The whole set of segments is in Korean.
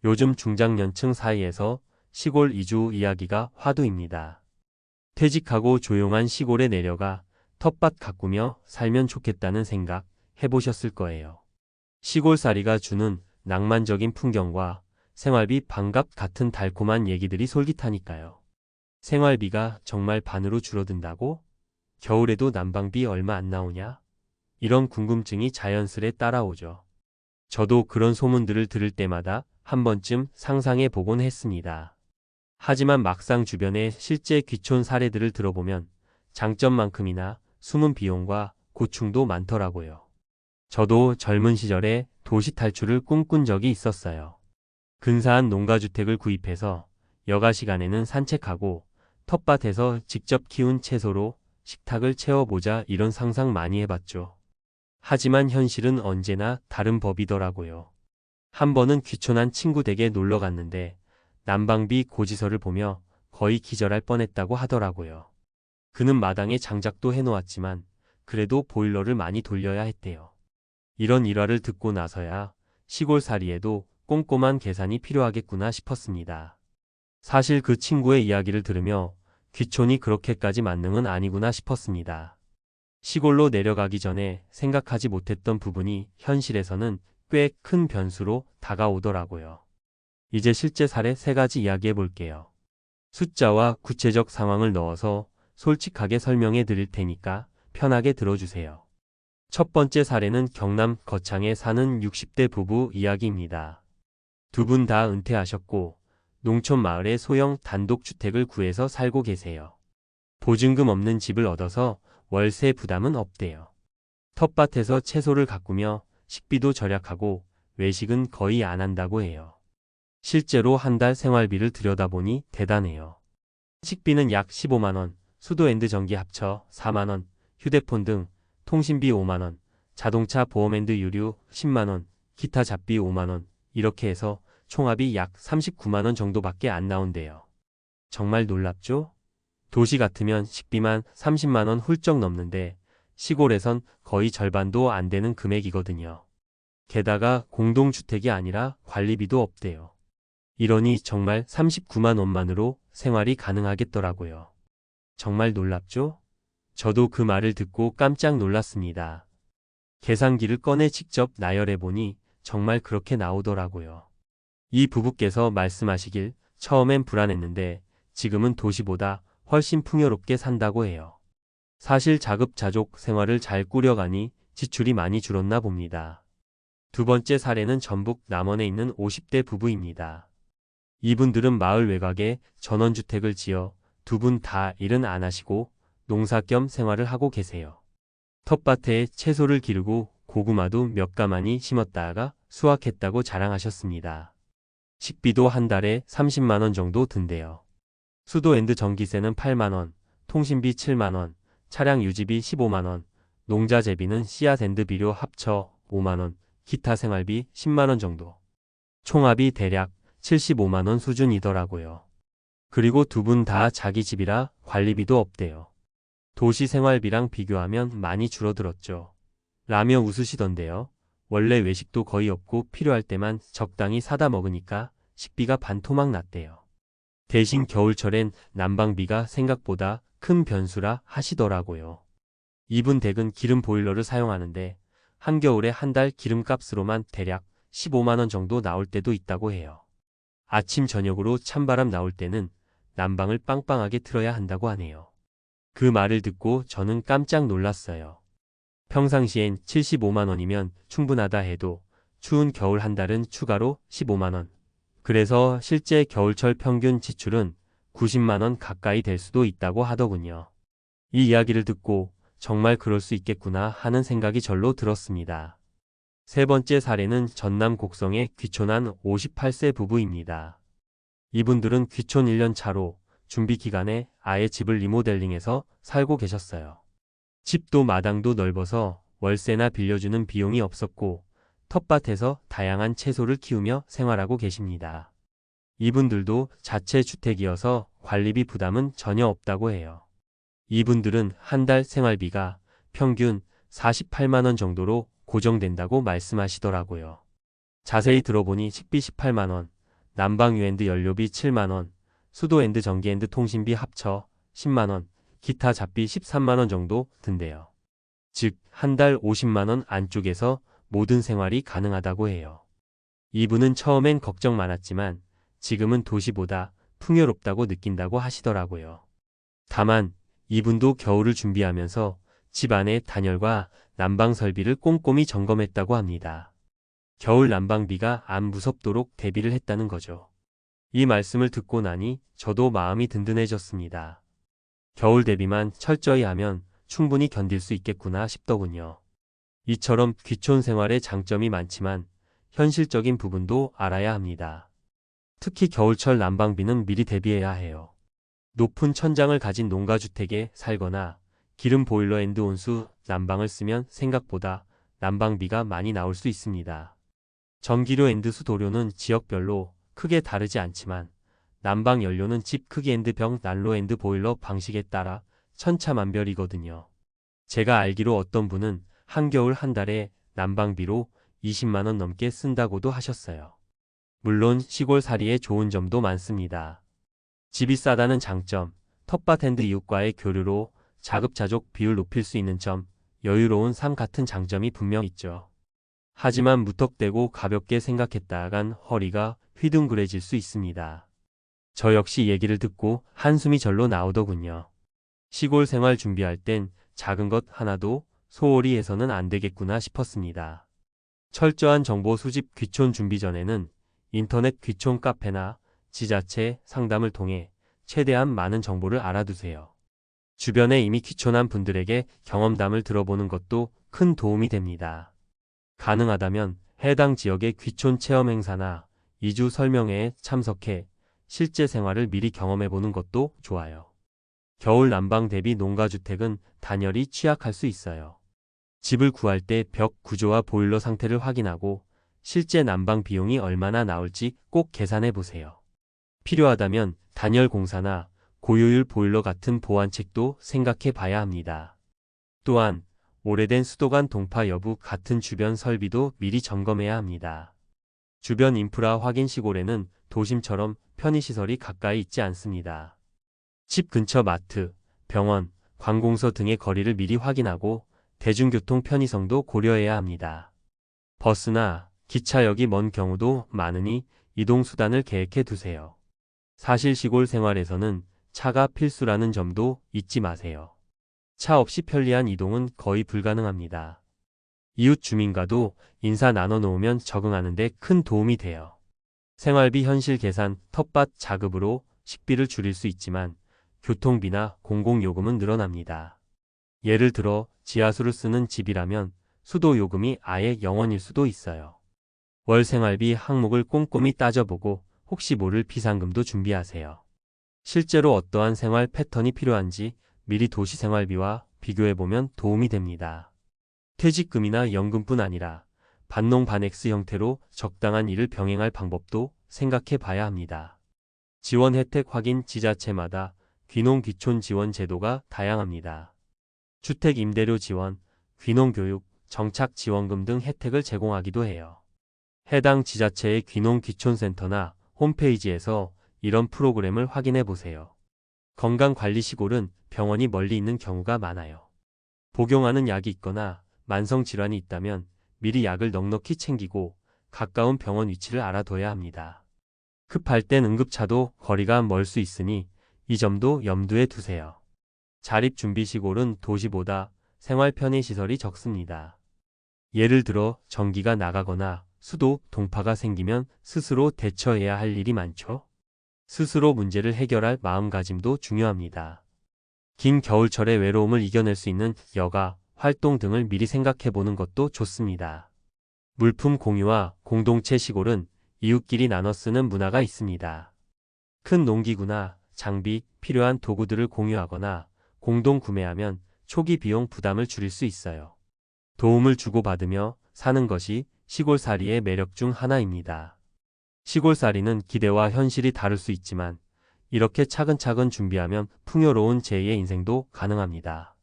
요즘 중장년층 사이에서 시골 이주 이야기가 화두입니다. 퇴직하고 조용한 시골에 내려가 텃밭 가꾸며 살면 좋겠다는 생각 해보셨을 거예요. 시골살이가 주는 낭만적인 풍경과 생활비 반값 같은 달콤한 얘기들이 솔깃하니까요. 생활비가 정말 반으로 줄어든다고? 겨울에도 난방비 얼마 안 나오냐? 이런 궁금증이 자연스레 따라오죠. 저도 그런 소문들을 들을 때마다 한 번쯤 상상해 보곤 했습니다. 하지만 막상 주변의 실제 귀촌 사례들을 들어보면 장점만큼이나 숨은 비용과 고충도 많더라고요. 저도 젊은 시절에 도시 탈출을 꿈꾼 적이 있었어요. 근사한 농가주택을 구입해서 여가 시간에는 산책하고 텃밭에서 직접 키운 채소로 식탁을 채워보자, 이런 상상 많이 해봤죠. 하지만 현실은 언제나 다른 법이더라고요. 한 번은 귀촌한 친구 댁에 놀러 갔는데 난방비 고지서를 보며 거의 기절할 뻔했다고 하더라고요. 그는 마당에 장작도 해놓았지만 그래도 보일러를 많이 돌려야 했대요. 이런 일화를 듣고 나서야 시골살이에도 꼼꼼한 계산이 필요하겠구나 싶었습니다. 사실 그 친구의 이야기를 들으며 귀촌이 그렇게까지 만능은 아니구나 싶었습니다. 시골로 내려가기 전에 생각하지 못했던 부분이 현실에서는 꽤 큰 변수로 다가오더라고요. 이제 실제 사례 3가지 이야기해 볼게요. 숫자와 구체적 상황을 넣어서 솔직하게 설명해 드릴 테니까 편하게 들어주세요. 첫 번째 사례는 경남 거창에 사는 60대 부부 이야기입니다. 두 분 다 은퇴하셨고 농촌 마을에 소형 단독주택을 구해서 살고 계세요. 보증금 없는 집을 얻어서 월세 부담은 없대요. 텃밭에서 채소를 가꾸며 식비도 절약하고 외식은 거의 안 한다고 해요. 실제로 한 달 생활비를 들여다보니 대단해요. 식비는 약 15만원, 수도앤드 전기 합쳐 4만원, 휴대폰 등 통신비 5만원, 자동차 보험앤드 유류 10만원, 기타 잡비 5만원, 이렇게 해서 총합이 약 39만원 정도밖에 안 나온대요. 정말 놀랍죠? 도시 같으면 식비만 30만원 훌쩍 넘는데 시골에선 거의 절반도 안 되는 금액이거든요. 게다가 공동주택이 아니라 관리비도 없대요. 이러니 정말 39만 원만으로 생활이 가능하겠더라고요. 정말 놀랍죠? 저도 그 말을 듣고 깜짝 놀랐습니다. 계산기를 꺼내 직접 나열해보니 정말 그렇게 나오더라고요. 이 부부께서 말씀하시길 처음엔 불안했는데 지금은 도시보다 훨씬 풍요롭게 산다고 해요. 사실 자급자족 생활을 잘 꾸려가니 지출이 많이 줄었나 봅니다. 두 번째 사례는 전북 남원에 있는 50대 부부입니다. 이분들은 마을 외곽에 전원주택을 지어 두 분 다 일은 안 하시고 농사 겸 생활을 하고 계세요. 텃밭에 채소를 기르고 고구마도 몇 가마니 심었다가 수확했다고 자랑하셨습니다. 식비도 한 달에 30만원 정도 든대요. 수도앤드 전기세는 8만원, 통신비 7만원, 차량 유지비 15만원, 농자재비는 씨앗앤드 비료 합쳐 5만원, 기타 생활비 10만원 정도. 총합이 대략 75만원 수준이더라고요. 그리고 두 분 다 자기 집이라 관리비도 없대요. 도시 생활비랑 비교하면 많이 줄어들었죠. 라며 웃으시던데요. 원래 외식도 거의 없고 필요할 때만 적당히 사다 먹으니까 식비가 반토막 났대요. 대신 겨울철엔 난방비가 생각보다 큰 변수라 하시더라고요. 이분 댁은 기름 보일러를 사용하는데 한겨울에 한 달 기름값으로만 대략 15만원 정도 나올 때도 있다고 해요. 아침 저녁으로 찬바람 나올 때는 난방을 빵빵하게 틀어야 한다고 하네요. 그 말을 듣고 저는 깜짝 놀랐어요. 평상시엔 75만원이면 충분하다 해도 추운 겨울 한 달은 추가로 15만원. 그래서 실제 겨울철 평균 지출은 90만원 가까이 될 수도 있다고 하더군요. 이 이야기를 듣고 정말 그럴 수 있겠구나 하는 생각이 절로 들었습니다. 세 번째 사례는 전남 곡성에 귀촌한 58세 부부입니다. 이분들은 귀촌 1년 차로 준비 기간에 아예 집을 리모델링해서 살고 계셨어요. 집도 마당도 넓어서 월세나 빌려주는 비용이 없었고 텃밭에서 다양한 채소를 키우며 생활하고 계십니다. 이분들도 자체 주택이어서 관리비 부담은 전혀 없다고 해요. 이분들은 한 달 생활비가 평균 48만원 정도로 고정된다고 말씀하시더라고요. 자세히 들어보니 식비 18만원, 난방 유엔드 연료비 7만원, 수도 엔드 전기 엔드 통신비 합쳐 10만원, 기타 잡비 13만원 정도 든대요. 즉, 한 달 50만원 안쪽에서 모든 생활이 가능하다고 해요. 이분은 처음엔 걱정 많았지만 지금은 도시보다 풍요롭다고 느낀다고 하시더라고요. 다만 이분도 겨울을 준비하면서 집 안의 단열과 난방 설비를 꼼꼼히 점검했다고 합니다. 겨울 난방비가 안 무섭도록 대비를 했다는 거죠. 이 말씀을 듣고 나니 저도 마음이 든든해졌습니다. 겨울 대비만 철저히 하면 충분히 견딜 수 있겠구나 싶더군요. 이처럼 귀촌 생활의 장점이 많지만 현실적인 부분도 알아야 합니다. 특히 겨울철 난방비는 미리 대비해야 해요. 높은 천장을 가진 농가주택에 살거나 기름 보일러 앤드 온수 난방을 쓰면 생각보다 난방비가 많이 나올 수 있습니다. 전기료 앤드 수도료는 지역별로 크게 다르지 않지만 난방 연료는 집 크기 앤드 병 난로 앤드 보일러 방식에 따라 천차만별이거든요. 제가 알기로 어떤 분은 한겨울 한 달에 난방비로 20만원 넘게 쓴다고도 하셨어요. 물론 시골살이에 좋은 점도 많습니다. 집이 싸다는 장점, 텃밭 앤드 이웃과의 교류로 자급자족 비율 높일 수 있는 점, 여유로운 삶 같은 장점이 분명 있죠. 하지만 무턱대고 가볍게 생각했다간 허리가 휘둥그레질 수 있습니다. 저 역시 얘기를 듣고 한숨이 절로 나오더군요. 시골 생활 준비할 땐 작은 것 하나도 소홀히 해서는 안 되겠구나 싶었습니다. 철저한 정보 수집 귀촌 준비 전에는 인터넷 귀촌 카페나 지자체 상담을 통해 최대한 많은 정보를 알아두세요. 주변에 이미 귀촌한 분들에게 경험담을 들어보는 것도 큰 도움이 됩니다. 가능하다면 해당 지역의 귀촌 체험 행사나 이주 설명회에 참석해 실제 생활을 미리 경험해보는 것도 좋아요. 겨울 난방 대비 농가주택은 단열이 취약할 수 있어요. 집을 구할 때 벽 구조와 보일러 상태를 확인하고 실제 난방 비용이 얼마나 나올지 꼭 계산해 보세요. 필요하다면 단열 공사나 고효율 보일러 같은 보완책도 생각해 봐야 합니다. 또한 오래된 수도관 동파 여부 같은 주변 설비도 미리 점검해야 합니다. 주변 인프라 확인 시골에는 도심처럼 편의시설이 가까이 있지 않습니다. 집 근처 마트, 병원, 관공서 등의 거리를 미리 확인하고 대중교통 편의성도 고려해야 합니다. 버스나 기차역이 먼 경우도 많으니 이동수단을 계획해 두세요. 사실 시골 생활에서는 차가 필수라는 점도 잊지 마세요. 차 없이 편리한 이동은 거의 불가능합니다. 이웃 주민과도 인사 나눠 놓으면 적응하는 데 큰 도움이 돼요. 생활비 현실 계산, 텃밭 자급으로 식비를 줄일 수 있지만 교통비나 공공요금은 늘어납니다. 예를 들어 지하수를 쓰는 집이라면 수도 요금이 아예 0원일 수도 있어요. 월 생활비 항목을 꼼꼼히 따져보고 혹시 모를 비상금도 준비하세요. 실제로 어떠한 생활 패턴이 필요한지 미리 도시 생활비와 비교해보면 도움이 됩니다. 퇴직금이나 연금뿐 아니라 반농 반엑스 형태로 적당한 일을 병행할 방법도 생각해 봐야 합니다. 지원 혜택 확인 지자체마다 귀농 귀촌 지원 제도가 다양합니다. 주택 임대료 지원, 귀농 교육, 정착 지원금 등 혜택을 제공하기도 해요. 해당 지자체의 귀농 귀촌센터나 홈페이지에서 이런 프로그램을 확인해 보세요. 건강관리시골은 병원이 멀리 있는 경우가 많아요. 복용하는 약이 있거나 만성질환이 있다면 미리 약을 넉넉히 챙기고 가까운 병원 위치를 알아둬야 합니다. 급할 땐 응급차도 거리가 멀 수 있으니 이 점도 염두에 두세요. 자립준비시골은 도시보다 생활 편의시설이 적습니다. 예를 들어 전기가 나가거나 수도, 동파가 생기면 스스로 대처해야 할 일이 많죠. 스스로 문제를 해결할 마음가짐도 중요합니다. 긴 겨울철의 외로움을 이겨낼 수 있는 여가, 활동 등을 미리 생각해 보는 것도 좋습니다. 물품 공유와 공동체 시골은 이웃끼리 나눠 쓰는 문화가 있습니다. 큰 농기구나 장비, 필요한 도구들을 공유하거나 공동 구매하면 초기 비용 부담을 줄일 수 있어요. 도움을 주고받으며 사는 것이 시골살이의 매력 중 하나입니다. 시골살이는 기대와 현실이 다를 수 있지만 이렇게 차근차근 준비하면 풍요로운 제2의 인생도 가능합니다.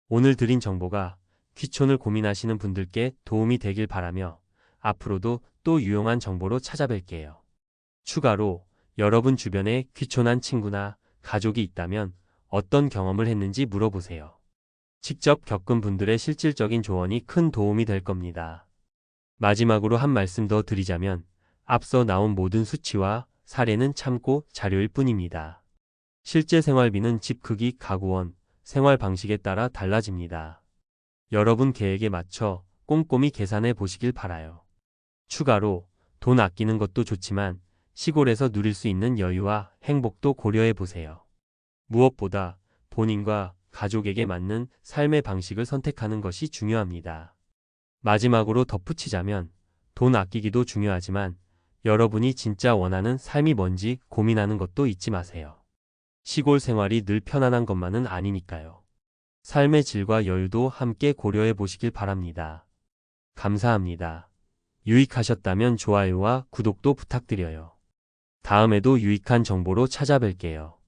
오늘 드린 정보가 귀촌을 고민하시는 분들께 도움이 되길 바라며 앞으로도 또 유용한 정보로 찾아뵐게요. 추가로 여러분 주변에 귀촌한 친구나 가족이 있다면 어떤 경험을 했는지 물어보세요. 직접 겪은 분들의 실질적인 조언이 큰 도움이 될 겁니다. 마지막으로 한 말씀 더 드리자면 앞서 나온 모든 수치와 사례는 참고 자료일 뿐입니다. 실제 생활비는 집 크기, 가구원, 생활 방식에 따라 달라집니다. 여러분 계획에 맞춰 꼼꼼히 계산해 보시길 바라요. 추가로 돈 아끼는 것도 좋지만 시골에서 누릴 수 있는 여유와 행복도 고려해 보세요. 무엇보다 본인과 가족에게 맞는 삶의 방식을 선택하는 것이 중요합니다. 마지막으로 덧붙이자면 돈 아끼기도 중요하지만 여러분이 진짜 원하는 삶이 뭔지 고민하는 것도 잊지 마세요. 시골 생활이 늘 편안한 것만은 아니니까요. 삶의 질과 여유도 함께 고려해 보시길 바랍니다. 감사합니다. 유익하셨다면 좋아요와 구독도 부탁드려요. 다음에도 유익한 정보로 찾아뵐게요.